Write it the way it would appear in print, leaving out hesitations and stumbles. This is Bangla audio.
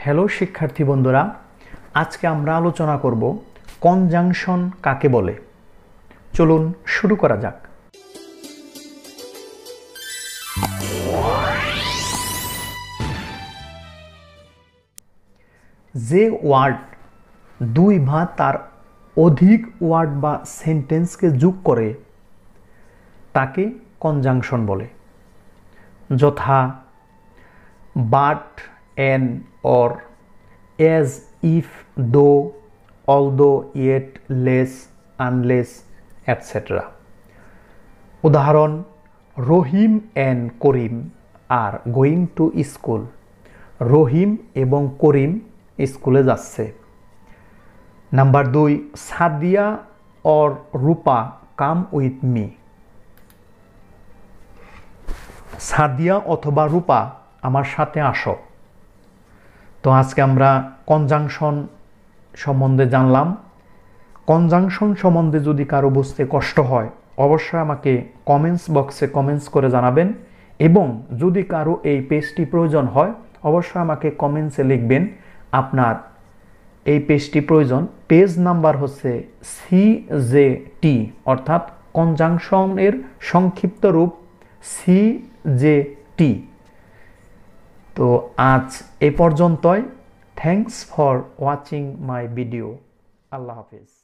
হ্যালো শিক্ষার্থী বন্ধুরা, আজকে আমরা আলোচনা করব কনজাংশন কাকে বলে। চলুন শুরু করা যাক। যে ওয়ার্ড দুই বা তার অধিক ওয়ার্ড বা সেন্টেন্সকে যোগ করে তাকে কনজাংশন বলে, যথা but, and, or, as, if, though, although, yet, less, unless, etc. উদাহরণ: রহিম and করিম আর গোয়িং টু স্কুল। রহিম এবং করিম স্কুলে যাচ্ছে। Number 2, Sadia or Rupa come with me. Sadia অথবা রূপা আমার সাথে আসো। তো আজকে আমরা কনজাংশন সম্বন্ধে জানলাম। কনজাংশন সম্বন্ধে যদি কারো বুঝতে কষ্ট হয় অবশ্যই আমাকে কমেন্টস বক্সে কমেন্টস করে জানাবেন, এবং যদি কারো এই পেজটি প্রয়োজন হয় অবশ্যই আমাকে কমেন্টসে লিখবেন আপনার এই পেজটি প্রয়োজন। পেজ নাম্বার হচ্ছে CJT, অর্থাৎ কনজাংশনের সংক্ষিপ্ত রূপ CJT। তো আজ এ পর্যন্তই। Thanks for watching my video. Allah Hafiz.